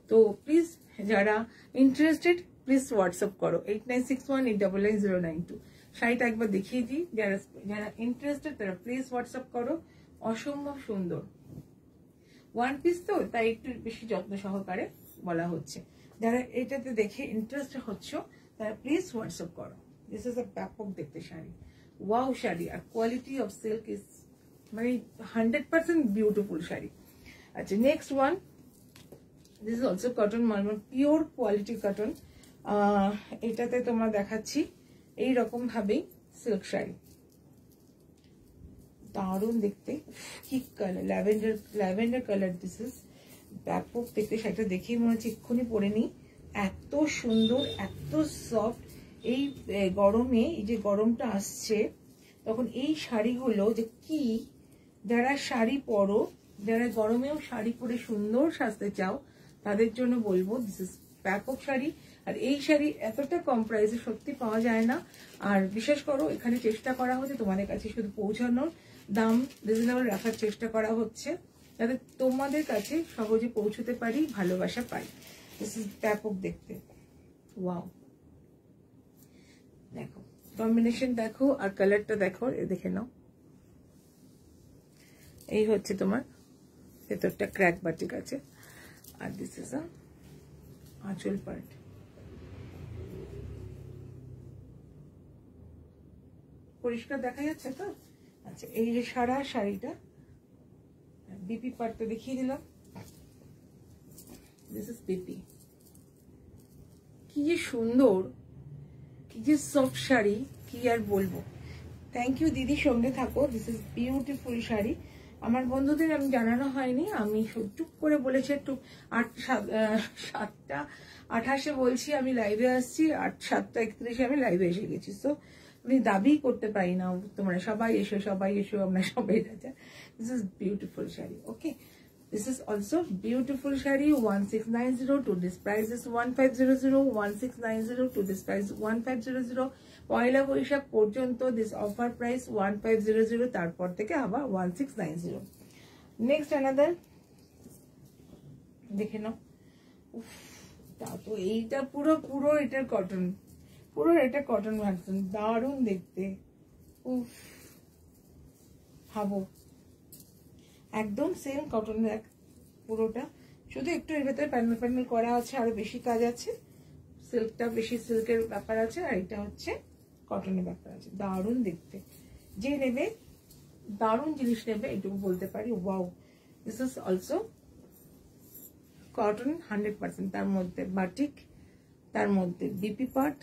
তো প্লিজ যারা ইন্টারেস্টেড প্লিজ হোয়াটসঅ্যাপ করো 8961899092। শাড়িটা একবার দেখিয়ে দিই, যারা যারা ইন্টারেস্টেড তারা প্লিজ হোয়াটসঅ্যাপ করো। অসম্ভব সুন্দর ওয়ান পিস, তো তাই একটু বেশি যত্ন সহকারে বলা হচ্ছে। যারা এটাতে দেখে ইন্টারেস্ট হচ্ছে তারা প্লিজ হোয়াটসঅ্যাপ করো। দিস ইজ আ ব্যাপক দেখতে শাড়ি, ওয়াও শাড়ি, আর কোয়ালিটি অফ সিল্ক ইজ মানে 100% বিউটিফুল শাড়ি। আচ্ছা next one, this is also cotton, মানে পিওর কোয়ালিটি কটন। এটাতে তোমরা দেখাচ্ছি এইরকম ভাবেই সিল্ক শাড়ি, দারুণ দেখতে, কি colour, lavender colour. This is ব্যাপক দেখতে শাড়িটা, দেখেই মনে হচ্ছে এক্ষুনি পরে নি, এত সুন্দর, এত সফট। এই গরমে, এই যে গরমটা আসছে তখন এই শাড়িগুলো যে কি, যারা শাড়ি পরো, যারা গরমেও শাড়ি পরে সুন্দর সাজতে চাও তাদের জন্য বলবো দিস ইজ ব্যাপক শাড়ি। আর এই শাড়ি এতটা কম প্রাইসে সত্যি পাওয়া যায় না। আর বিশেষ করো এখানে চেষ্টা করা হচ্ছে তোমাদের কাছে শুধু পৌঁছানোর, দাম রিজনেবল রাখার চেষ্টা করা হচ্ছে, যাতে তোমাদের কাছে সহজে পৌঁছতে পারি, ভালোবাসা পাই। দিস ইজ ব্যাপক দেখতে, ওয়াও। দেখো কম্বিনেশন দেখো, আর কালারটা দেখো, দেখে নাও। এই হচ্ছে তোমার ভেতরটা ক্র্যাক বাটিক আছে, আর দিস ইজ আ আঁচল পার্ট। পরিষ্কার দেখা যাচ্ছে তো? আচ্ছা এই যে সারা শাড়িটা, বিপি পার্টটা দেখিয়ে দিলাম। দিস ইজ বিপি, কি যে সুন্দর, কি যে সফট শাড়ি, কি আর বলবো। থ্যাংক ইউ দিদি, সঙ্গে থাকো। This is beautiful sari. আমার বন্ধুদের আমি জানানো হয়নি, আমি টুক করে বলেছি একটু 7টা28 বলছি আমি লাইভে আসছি, 7টা31 আমি লাইভে এসে গেছি। তো আমি দাবি করতে পারি না তোমরা সবাই এসো, সবাই এসো, আমরা সবাই রাজা। This is beautiful sari. Okay, this is also beautiful shari 1690. Today's price is 1500. 1690. Today's price 1500. পয়লা বৈশাখ পর্যন্ত দিস অফার প্রাইস 1500, তারপর থেকে আবার 1690। নেক্সট অ্যানাদার দেখে নাও। তা তো এইটা পুরো এটার কটন, পুরো এটা কটন ভার্সন, দারুণ দেখতে। উফ, ভাবো একদম সেম কটন ব্যাগ পুরোটা, শুধু একটু এর ভেতরে প্যানেল প্যানেল করা আছে, আরো বেশি কাজ আছে, সিল্কটা বেশি সিল্কের ব্যাপার আছে, আর এটা হচ্ছে কটনের ব্যাপার আছে। দারুণ দেখতে, যে নেবে দারুণ জিনিস নেবে, এটুকু বলতে পারি। Wow, this is also cotton 100%, তার মধ্যে বাটিক, তার মধ্যে বিপি পাট,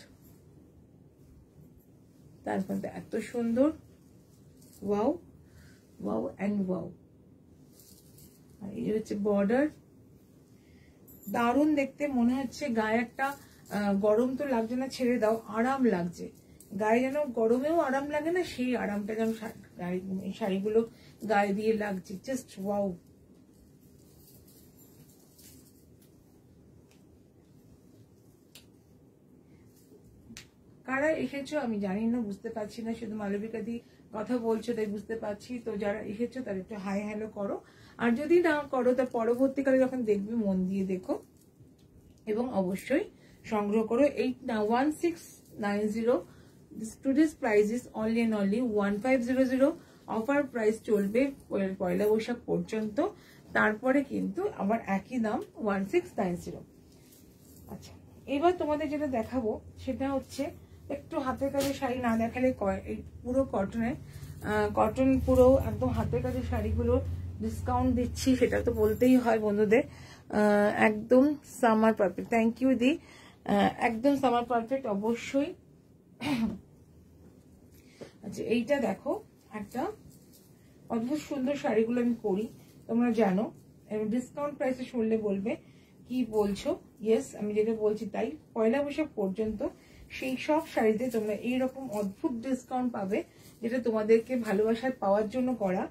তার মধ্যে এত সুন্দর ওয়াও ওয়াও অ্যান্ড ওয়াও। আর এই হচ্ছে বর্ডার, দারুণ দেখতে, মনে হচ্ছে গায়ে একটা গরম তো লাগছে না, ছেড়ে দাও, আরাম লাগছে গায়ে, যেন গরমেও আরাম লাগে না, সেই আরামটা যেন এই শাড়িগুলো গায়ে দিয়ে লাগছে, জাস্ট ওয়াও। কারা এসেছো আমি জানি না, বুঝতে পারছি না, শুধু মালবিকা দি কথা বলছো তাই বুঝতে পারছি। তো যারা এসেছো তারা একটু হাই হ্যালো করো, আর যদি না করো তা পরবর্তীকালে যখন দেখবে মন দিয়ে দেখো, এবং অবশ্যই সংগ্রহ করো। এই 1690, today's price is only and only 1500। Offer price চলবে পয়লা বৈশাখ পর্যন্ত, তারপরে কিন্তু আবার একই দাম 1690। আচ্ছা, এবার তোমাদের যেটা দেখাবো সেটা হচ্ছে একটু হাতের কাজের শাড়ি, না দেখালে এই পুরো কটন পুরো একদম হাতের কাজের শাড়িগুলো ডিসকাউন্ট দিচ্ছি, সেটা তো বলতেই হয় বন্ধুদের। একদম সামার পারফেক্ট, থ্যাংক ইউ দি, একদম সামার পারফেক্ট অবশ্যই। আচ্ছা, এইটা দেখো, একটা অদ্ভুত সুন্দর শাড়িগুলো আমি পরি, তোমরা জানো, এবং ডিসকাউন্ট প্রাইসে শুনলে বলবে কি বলছো। ইয়েস, আমি যেটা বলছি তাই। পয়লা বৈশাখ পর্যন্ত সেই সব শাড়িতে তোমরা এইরকম অদ্ভুত ডিসকাউন্ট পাবে, যেটা তোমাদেরকে ভালোবাসার পাওয়ার জন্য করা।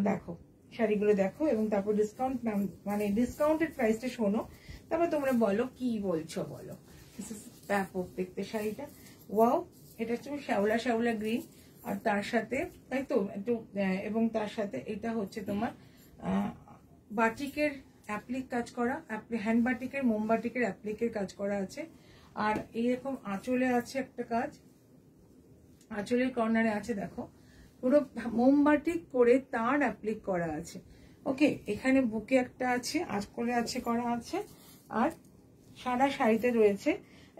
দেখো শাড়িগুলো দেখো, এবং তারপর ডিসকাউন্ট, মানে ডিসকাউন্টেড প্রাইসটা শোনো, তারপর তোমরা বলো কি বলছো বলো। ব্যাপক দেখতে শাড়িটা, ওয়াও। এটা হচ্ছে শ্যাওলা শ্যাওলা গ্রিন, আর তার সাথে তাই তো একটু, এবং তার সাথে এটা হচ্ছে তোমার বাটিকের অ্যাপ্লিক কাজ করা, হ্যান্ড বাটিকের, মোম বাটিকের অ্যাপ্লিকের কাজ করা আছে। আর এইরকম আঁচলে আছে একটা কাজ, আঁচলের কর্নারে আছে দেখো, পুরো মোমবাটিক করে তার অ্যাপ্লিক করা আছে। ওকে, এখানে বুকে একটা আছে, আঁচলে আছে করা আছে, আর সারা শাড়িতে রয়েছে,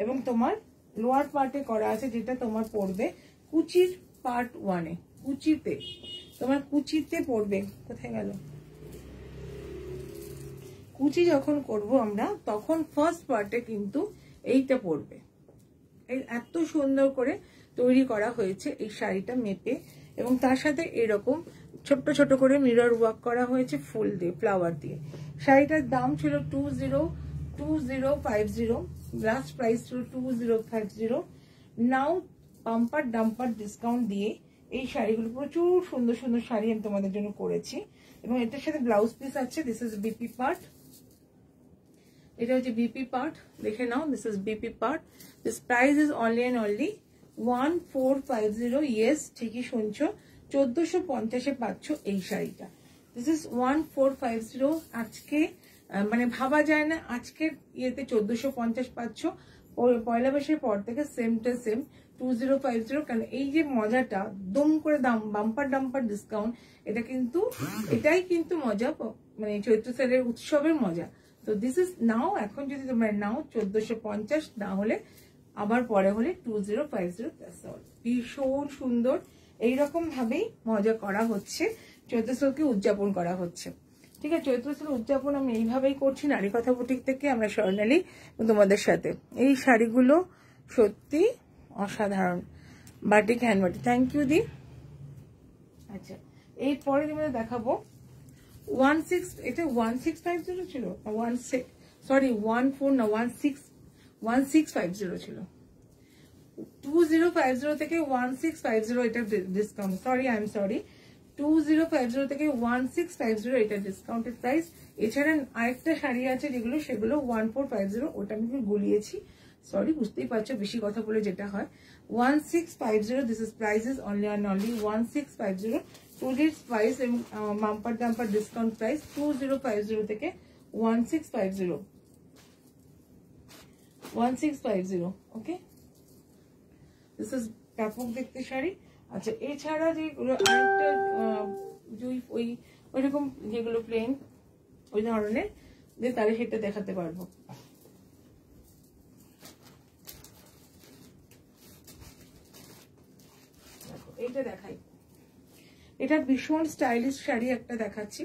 এবং তোমার লোয়ার পার্টে করা আছে, যেটা তোমার পড়বে কুচির পার্ট 1-এ, কুচিতে, তোমার কুচিতে পড়বে। কোথায় গেল? কুচি যখন করব আমরা, তখন ফার্স্ট পার্টে কিন্তু এইটা পড়বে। এই এত সুন্দর করে তৈরি করা হয়েছে এই শাড়িটা মেপে, এবং তার সাথে এরকম ছোট্ট ছোট করে মিরর ওয়ার্ক করা হয়েছে ফুল দিয়ে, ফ্লাওয়ার দিয়ে। শাড়িটার দাম ছিল 2050, লাস্ট প্রাইস ছিল 2050। নাও বাম্পার ডাম্পার ডিসকাউন্ট দিয়ে এই শাড়িগুলো, প্রচুর সুন্দর সুন্দর শাড়ি আমি তোমাদের জন্য করেছি, এবং এটার সাথে ব্লাউজ পিস আছে। দিস ইজ বিপি পার্ট, এটা হচ্ছে বিপি পার্ট, দেখে নাও, this is BP part. This price is only and only 1450। Yes, ঠিকই শুনছো, 1450-এ পাচ্ছ এই শাড়িটা। This is 1450। আজকে মানে ভাবা যায় না, আজকের ইয়েতে 1450 পাচ্ছ, পয়লা বৈশাখের পর থেকে সেম টু সেম 2050। কারণ এই যে মজাটা, দম করে দাম বাম্পার ডাম্পার ডিসকাউন্ট, এটা কিন্তু, এটাই কিন্তু মজা, মানে চৈত্র সেলের উৎসবের মজা। তো দিস ইজ নাও, এখন যদি তোমরা নাও 1450, না হলে আবার পরে হলে 2050। ভীষণ সুন্দর, এইরকম ভাবেই মজা করা হচ্ছে, চৈত্রোৎসবকে উদযাপন করা হচ্ছে। ঠিক আছে, চৈত্রোৎসব উদযাপন আমি এইভাবেই করছি নারী কথা বুটিক থেকে, আমরা স্বর্ণালী তোমাদের সাথে। এই শাড়িগুলো সত্যি অসাধারণ, batik, hand batik. Thank you দি। আচ্ছা, এরপরে তোমাদের দেখাবো 16, এটা 1650 ছিল, 1650 ছিল। 2050 থেকে 1650 এটা ডিসকাউন্ট, সরি 2050 থেকে 1650 এটা ডিসকাউন্টেড প্রাইস। এছাড়া আরেকটা শাড়ি আছে যেগুলো, সেগুলো 1450, ওটা আমি গুলিয়েছি, সরি, বুঝতেই পারছো বেশি কথা বলে যেটা হয়। 1650, this is price is only and only 1650। Today's price এবং বাম্পার ডাম্পার ডিসকাউন্ট প্রাইস 2050 থেকে 1650। ওকে, দিস ইজ ব্যাপক দেখতে শাড়ি। আচ্ছা, এছাড়া যেগুলো আরেকটা ওইরকম যেগুলো প্লেন ওই ধরনের, যে তাহলে সেটা দেখাতে পারবো। এইটা দেখাই, এটা ভীষণ স্টাইলিশ শাড়ি একটা দেখাচ্ছি,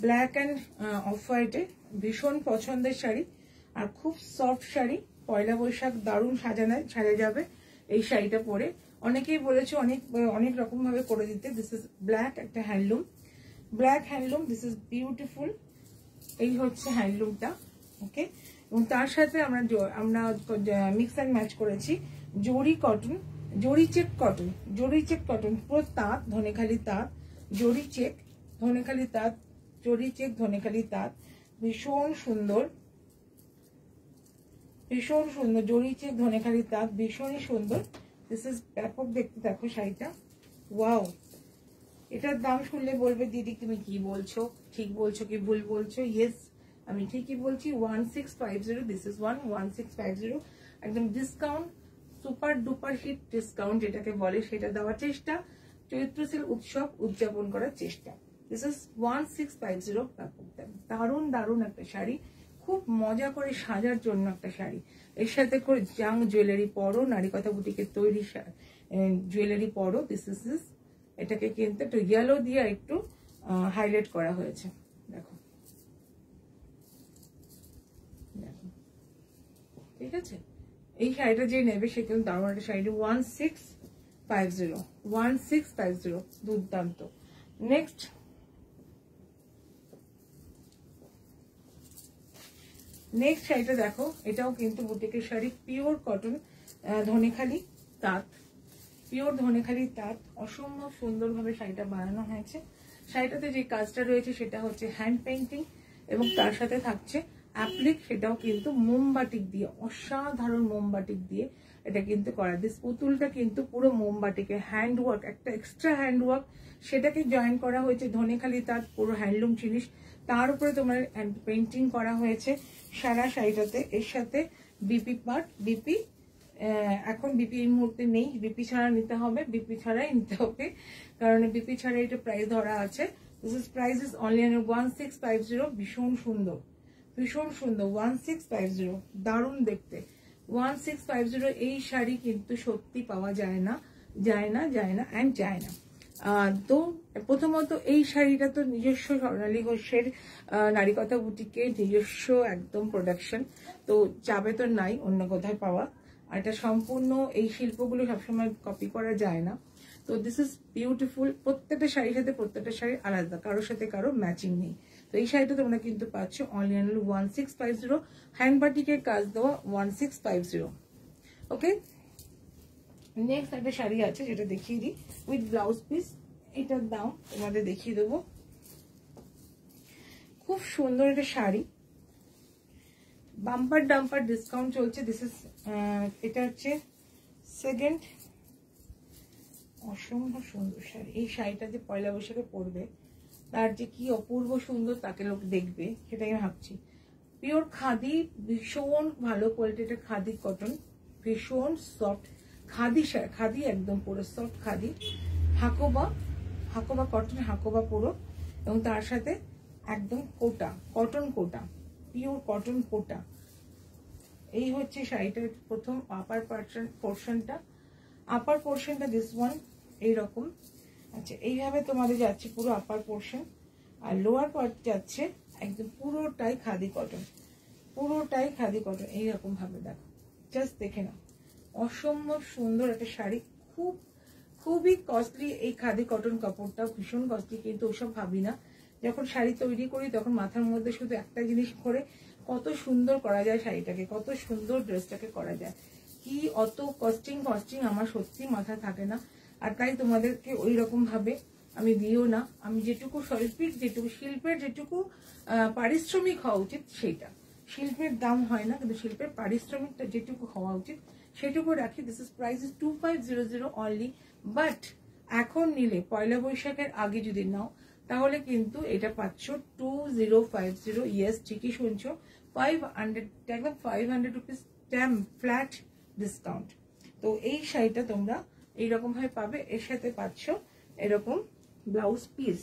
ব্ল্যাক অ্যান্ড অফ হোয়াইটে, ভীষণ পছন্দের শাড়ি আর খুব সফট শাড়ি। পয়লা বৈশাখ দারুণ সাজা যাবে এই শাড়িটা পরে। অনেকেই বলেছে অনেক রকম ভাবে করে দিতে। দিস ইজ ব্ল্যাক, একটা handloom, black handloom, this is beautiful. এই হচ্ছে হ্যান্ডলুমটা, ওকে। এবং তার সাথে আমরা মিক্স অ্যান্ড ম্যাচ করেছি জরি কটন, জরি চেক কটন, জরি চেক কটন, পুরো তাঁত, ধনেখালি তাঁত, জরি চেক, ধনেখালি তাঁত, জরি চেক, ধনেখালি তাঁত, ভীষণ সুন্দর, ভীষণ সুন্দর, জরি চেক, ধনেখালি তাঁত, ভীষণই সুন্দর। দিস ইজ ব্যাপক দেখতে, দেখো শাড়িটা, ওয়াও। এটার দাম শুনলে বলবে দিদি তুমি কি বলছো, ঠিক বলছো কি ভুল বলছো? ইয়েস, আমি ঠিকই বলছি। 1650, দিস ইজ 1650, একদম discount, super duper hit discount যেটাকে বলে সেটা দেওয়ার চেষ্টা, চৈত্র সেল উৎসব উদযাপন করার চেষ্টা। দিস ইজ 1650, দারুণ দারুণ একটা শাড়ি, খুব মজা করে সাজার জন্য একটা শাড়ি। এর সাথে করে জাং জুয়েলারি পরো, নারীকথা বুটিকের তৈরি জুয়েলারি পরো। দিস ইজ, এটাকে কিন্তু একটু ইয়েলো দিয়ে একটু হাইলাইট করা হয়েছে, দেখো, ঠিক আছে। এই শাড়িটা যে নেবে সে কিন্তু দারুণ একটা শাড়ি, 1650, 1650, দুর্দান্ত। নেক্সট শাড়িটা দেখো, এটাও কিন্তু বুটিকের শাড়ি, পিওর কটন, ধনেখালি তাঁত, পিওর ধনেখালি তাঁত, অসম্ভব সুন্দরভাবে শাড়িটা বানানো হয়েছে। শাড়িটাতে যে কাজটা রয়েছে সেটা হচ্ছে হ্যান্ড পেইন্টিং এবং তার সাথে থাকছে অ্যাপ্লিক, সেটাও কিন্তু মোমবাটিক দিয়ে, অসাধারণ মোমবাটিক দিয়ে এটা কিন্তু করা। দিস পুতুলটা কিন্তু পুরো মোমবাটিকের হ্যান্ড ওয়ার্ক, একটা এক্সট্রা হ্যান্ড ওয়ার্ক, সেটাকে জয়েন করা হয়েছে ধনেখালি তাঁত, পুরো হ্যান্ডলুম জিনিস, তার উপরে তোমার পেইন্টিং করা হয়েছে সারা শাড়িটাতে। এর সাথে বিপি পার্ট, বিপি এখন বিপি এই মুহূর্তে নেই, বিপি ছাড়া নিতে হবে, বিপি ছাড়াই নিতে হবে, কারণ বিপি ছাড়া এটা প্রাইস ধরা আছে। This is price is only 1650, ভীষণ সুন্দর, ভীষণ সুন্দর, 1650, দারুণ দেখতে, 1650। এই শাড়ি কিন্তু সত্যি পাওয়া যায় না, যায় না, যায় না অ্যান্ড যায় না। তো প্রথমত এই শাড়িটা তো নিজস্ব স্বর্ণালী ঘোষের নারীকথা বুটিকে নিজস্ব একদম প্রোডাকশন, তো যাবে তো নাই অন্য কোথায় পাওয়া। আর এটা সম্পূর্ণ, এই শিল্পগুলো সবসময় কপি করা যায় না। তো দিস ইজ বিউটিফুল, প্রত্যেকটা শাড়ির সাথে প্রত্যেকটা শাড়ি আলাদা, কারোর সাথে কারো ম্যাচিং নেই। তো এই শাড়িটা তোমরা কিন্তু পাচ্ছ অনলি 1650, হ্যান্ড বাটিকের কাজ দেওয়া 1650, ওকে। নেক্সট একটা শাড়ি আছে যেটা দেখিয়ে দিই উইথ ব্লাউজ পিস, এটার দাম তোমাদের দেখিয়ে দেবো। খুব সুন্দর একটা শাড়ি, বাম্পার ডাম্পার ডিসকাউন্ট চলছে। দিস ইজ, এটা হচ্ছে সেকেন্ড, অসম্ভব সুন্দর শাড়ি। এই শাড়িটা যে পয়লা বৈশাখে পরবে তার যে কি অপূর্ব সুন্দর তাকে লোক দেখবে, সেটাই আমি ভাবছি। পিওর খাদি, ভীষণ ভালো কোয়ালিটির খাদি কটন, ভীষণ সফট খাদি, খাদি একদম পুরো সফট খাদি, হাকোবা, হাকোবা কটন, হাকোবা পুরো, এবং তার সাথে একদম কোটা, কটন কোটা, পিওর কটন কোটা। এই হচ্ছে শাড়িটার প্রথম আপার পোর্শনটা, আপার পোর্শনটা দিস ওয়ান এইরকম, আচ্ছা এইভাবে তোমাদের যাচ্ছে পুরো আপার পোর্শন, আর লোয়ার পার্ট যাচ্ছে একদম পুরোটাই খাদি কটন, পুরোটাই খাদি কটন, এইরকম ভাবে দেখো, জাস্ট দেখে নাও, অসম্ভব সুন্দর একটা শাড়ি, খুবই কস্টলি এই খাদি কটন কাপড়টা, ভীষণ কস্টলি, কিন্তু ওসব ভাবি না। যখন শাড়ি তৈরি করি তখন মাথার মধ্যে শুধু একটা জিনিস করে কত সুন্দর করা যায় শাড়িটাকে, কত সুন্দর ড্রেসটাকে করা যায়, কি অত কস্টিং আমার সত্যি মাথা থাকে না। আর তাই তোমাদেরকে ওই রকম ভাবে আমি দিও না, আমি যেটুকু শিল্পের যেটুকু পারিশ্রমিক হওয়া উচিত সেটা, শিল্পের দাম হয় না কিন্তু শিল্পের পারিশ্রমিকটা যেটুকু হওয়া উচিত সেটুকু রাখি। This is price is 2500 only, but এখন নিলে পয়লা বৈশাখের আগে যদি নাও তাহলে কিন্তু এটা পাচ্ছ 2050, ইয়েস ঠিকই শুনছো, 500, একদম 500 রুপিস ট্যাম ফ্ল্যাট ডিসকাউন্ট। তো এই শাড়িটা তোমরা এইরকম ভাবে পাবে, এর সাথে পাচ্ছ এরকম blouse piece,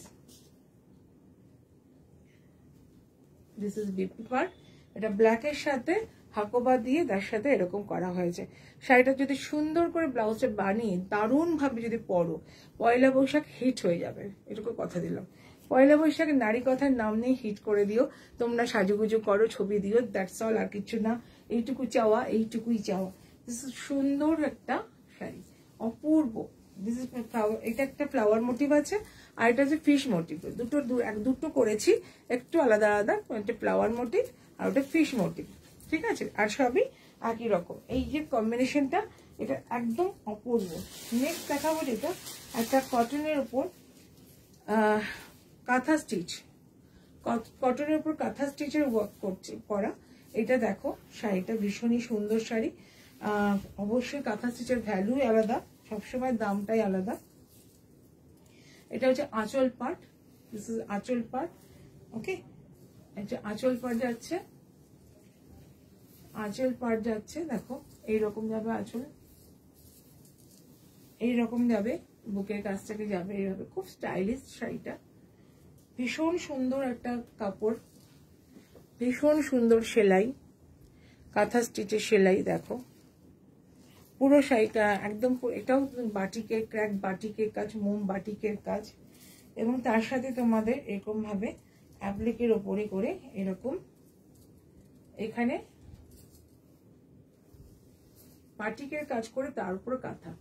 this is BP part, এটা ব্ল্যাকের সাথে হাকোবা দিয়ে তার সাথে এরকম করা হয়েছে। শাড়িটা যদি সুন্দর করে ব্লাউজটা বানিয়ে দারুণভাবে যদি পরো, পয়লা বৈশাখ হিট হয়ে যাবে, এটুকু কথা দিলাম। পয়লা বৈশাখ নারী কথার নাম নিয়ে হিট করে দিও, তোমরা সাজুগুজু করো, ছবি দিও, দ্যাটস অল, আর কিছু না। এইটুকু চাওয়া, এইটুকুই চাওয়া। দিস ইজ সুন্দর একটা শাড়ি, অপূর্ব। দিস ইজ ফ্লাওয়ার, এটা একটা ফ্লাওয়ার মোটিভ আছে, আর এটা হচ্ছে ফিশ মোটিভ। দুটো করেছি, একটু আলাদা আলাদা, একটা ফ্লাওয়ার মোটিভ আর ওটা ফিশ মোটিভ, ঠিক আছে? আর সবই একই রকম। এই যে কম্বিনেশনটা, এটা একদম অপূর্ব। নেক্সট দেখাবো যেটা একটা কটনের উপর কাঁথা স্টিচ, কটনের উপর কাঁথা স্টিচের ওয়ার্ক করছে করা। এটা দেখো, শাড়িটা ভীষণই সুন্দর শাড়ি। অবশ্যই কাঁথা স্টিচের ভ্যালু আলাদা, সবসময় দামটাই আলাদা। এটা হচ্ছে আঁচল পার্ট, দিস ইজ আঁচল পার্ট, ওকে? এটা আঁচল পার্ট যাচ্ছে, আঁচল পার্ট যাচ্ছে, দেখো এইরকম যাবে আঁচল, এইরকম যাবে, বুকের কাছ থেকে যাবে এইভাবে। খুব স্টাইলিশ শাড়িটা, ভীষণ সুন্দর একটা কাপড়, ভীষণ সুন্দর সেলাই, কাঁথা স্টিচের সেলাই দেখো পুরো শাড়িটা একদম। এটাও বাটিকের ক্র্যাক, বাটিকের কাজ, মোম বাটিকের কাজ, এবং তার সাথে তোমাদের এরকম ভাবে অ্যাপ্লিকের ওপরে করে এরকম এখানে বাটিকের কাজ করে তার উপরে কাঁথা,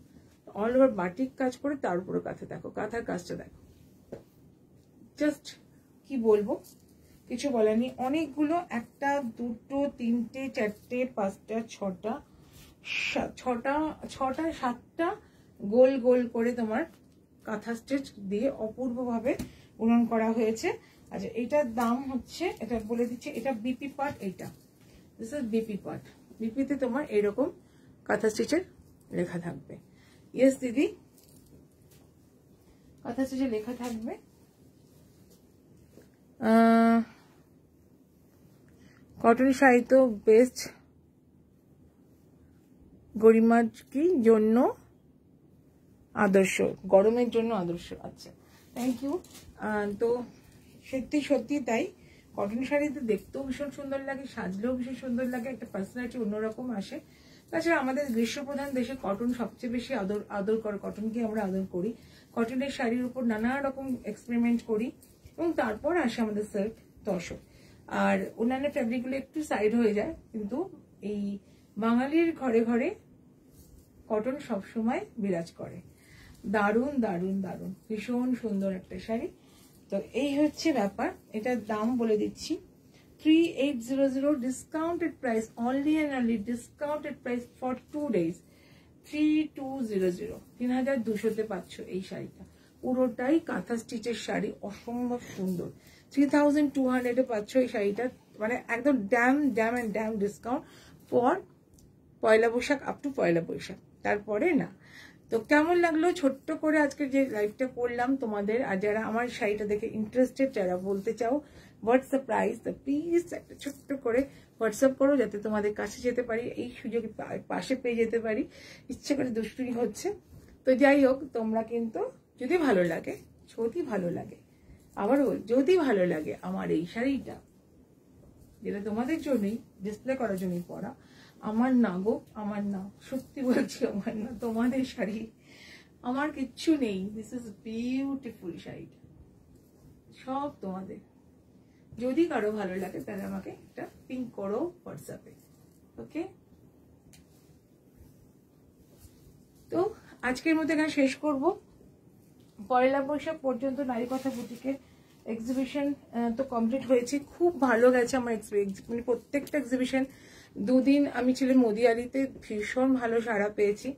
অল ওভার বাটিক কাজ করে তার উপরে কাঁথা। দেখো কাঁথার কাজটা দেখো, জাস্ট কি বলবো, কিছু বলার নেই। অনেকগুলো, একটা দুটো তিনটে চারটে পাঁচটা ছটা সাতটা গোল গোল করে তোমার কাঁথা স্টিচ দিয়ে অপূর্বভাবে বুনন করা হয়েছে। আচ্ছা, এটার দাম হচ্ছে, এটা বলে দিচ্ছে, এটা বিপি পার্ট, এইটা দিস ইজ বিপি পার্ট। বিপিতে তোমার এরকম কাঁথা স্টিচের লেখা থাকবে। ইয়েস দিদি, কাঁথা স্টিচের লেখা থাকবে। কটন শাড়ি তো বেস্ট, গরিমার কি জন্য আদর্শ, গরমের জন্য আদর্শ। আচ্ছা, থ্যাংক ইউ। তো সত্যি সত্যি তাই, কটন শাড়িতে দেখতেও ভীষণ সুন্দর লাগে, সাজলেও ভীষণ সুন্দর লাগে, একটা পার্সোনালিটি অন্যরকম আসে। তাছাড়া আমাদের গ্রীষ্মপ্রধান দেশে কটন সবচেয়ে বেশি আদর করে, কটনকে আমরা আদর করি। কটনের শাড়ির উপর নানা রকম এক্সপেরিমেন্ট করি, এবং তারপর আসে আমাদের সিল্ক, তসর, আর অন্যান্য ফ্যাব্রিকগুলো একটু সাইড হয়ে যায়। কিন্তু এই বাঙালির ঘরে ঘরে কটন সবসময় বিরাজ করে। দারুণ দারুণ দারুণ, ভীষণ সুন্দর একটা শাড়ি। তো এই হচ্ছে ব্যাপার। এটার দাম বলে দিচ্ছি, 3800 discounted price, only and only discounted price for 2 days, 3200, 3200-তে পাচ্ছ এই শাড়িটা। পুরোটাই কাঁথা স্টিচের শাড়ি, অসম্ভব সুন্দর। 3200-এ পাচ্ছ এই শাড়িটা, মানে একদম damn discount for Poila Boishakh, up to Poila Boishakh, তারপরে না। তো কেমন লাগলো ছোট্ট করে আজকে যে লাইভটা করলাম তোমাদের, আর যারা আমার শাড়িটা দেখে ইন্টারেস্টেড, যারা বলতে চাও হোয়াটস দ্য প্রাইস, প্লিজ একটা ছোট্ট করে হোয়াটসঅ্যাপ করো, যাতে তোমাদের কাছে যেতে পারি, এই সুযোগে পাশে পেয়ে যেতে পারি। ইচ্ছে করে দুষ্টুমি হচ্ছে। তো যাই হোক, তোমরা কিন্তু যদি ভালো লাগে, আবারও যদি ভালো লাগে আমার এই শাড়িটা, যেটা তোমাদের জন্যই ডিসপ্লে করার জন্যই পরা, আমার না গো, আমার না, সত্যি বলছি আমার না, তোমাদের শাড়ি, আমার কিচ্ছু নেই। দিস ইজ বিউটিফুল শাড়িটা, সব তোমাদের। যদি কারো ভালো লাগে তাহলে আমাকে একটা পিং করো হোয়াটসঅ্যাপে, ওকে? তো আজকের মতো এখানে শেষ করব। পয়লা বৈশাখ পর্যন্ত নারী কথা বুটিকের এক্সিবিশন তো কমপ্লিট হয়েছে, খুব ভালো গেছে আমার মানে প্রত্যেকটা এক্সিবিশন। 2 দিন আমি ছিলাম মদিয়ালিতে, ভীষণ ভালো সাড়া পেয়েছি।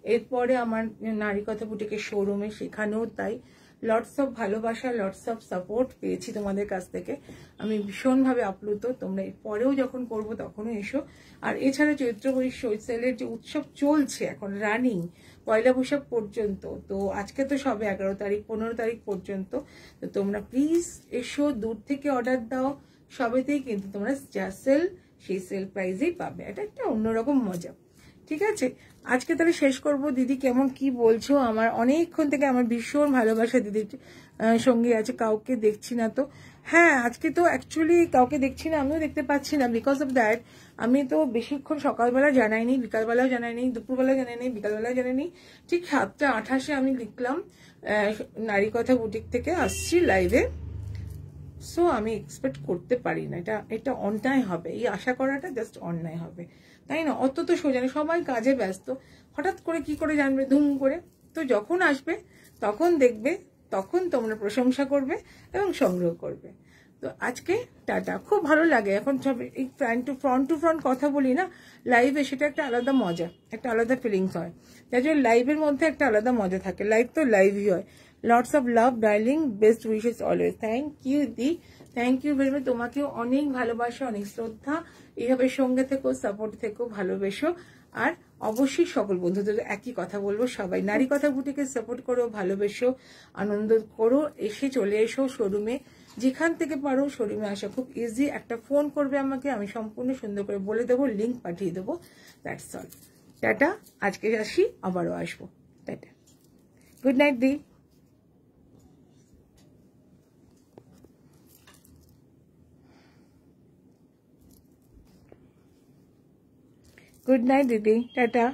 এরপরে আমার নারী কথা বুটিকের শোরুমে, সেখানেও তাই, লটস অফ ভালোবাসা, লটস অফ সাপোর্ট পেয়েছি তোমাদের কাছ থেকে। আমি ভীষণভাবে আপ্লুত। তোমরা পরেও যখন করবো তখনও এসো। আর এছাড়া চৈত্র বৈশাখের যে উৎসব চলছে এখন রানিং পয়লা বৈশাখ পর্যন্ত, তো আজকে তো সবে 11 তারিখ, 15 তারিখ পর্যন্ত। তো তোমরা প্লিজ এসো, দূর থেকে অর্ডার দাও, সবেতেই কিন্তু তোমরা যা সেল সেই সেল প্রাইজেই পাবে। এটা একটা অন্যরকম মজা, ঠিক আছে? আজকে তাহলে শেষ করব। দিদি কেমন কি বলছো? আমার অনেকক্ষণ থেকে আমার ভীষণ ভালোবাসা দিদির সঙ্গে আছে, কাউকে দেখছি না তো। হ্যাঁ, আজকে তো অ্যাকচুয়ালি কাউকে দেখছি না, আমিও দেখতে পাচ্ছি না। বিকজ অফ দ্যাট আমি তো বেশিক্ষণ সকালবেলা জানাইনি, বিকালবেলাও জানাইনি, দুপুরবেলা জানাইনি, বিকালবেলা জানাইনি। ঠিক 7:28 আমি লিখলাম নারী কথা বুটিক থেকে আসছি লাইভে। সো আমি এক্সপেক্ট করতে পারি না এটা অন্যায় হবে, এই আশা করাটা জাস্ট অন্যায় হবে, তাই না? অত তো সোজা না, সবাই কাজে ব্যস্ত, হঠাৎ করে কি করে জানবে ধুম করে? তো যখন আসবে তখন দেখবে, তখন তোমরা প্রশংসা করবে এবং সংগ্রহ করবে। তো আজকে টাটা। খুব ভালো লাগে এখন সব এই ফ্রন্ট টু ফ্রন্ট কথা বলি না লাইভে, সেটা একটা আলাদা মজা, একটা আলাদা ফিলিংস হয়। তাই জন্য লাইভের মধ্যে একটা আলাদা মজা থাকে, লাইভ তো লাইভই হয়। Lots of love darling, best wishes always. Thank you দি, থ্যাংক ইউ ভেরি মাচ। তোমাকেও অনেক ভালোবাসা, অনেক শ্রদ্ধা। এইভাবে সঙ্গে থেকো, সাপোর্ট থেকো, ভালোবেসো। আর অবশ্যই সকল বন্ধুদের একই কথা বলবো, সবাই নারী কথা বুটিকে সাপোর্ট করো, ভালোবেসো, আনন্দ করো। এসে চলে এসো শোরুমে, যেখান থেকে পারো শোরুমে আসা খুব ইজি। একটা ফোন করবে আমাকে, আমি সম্পূর্ণ সুন্দর করে বলে দেবো, লিঙ্ক পাঠিয়ে দেবো। That's all. টাটা। আজকে আসি, আবারও আসবো। টাটা, গুড নাইট দি। গুড নাইট দিদি, টাটা।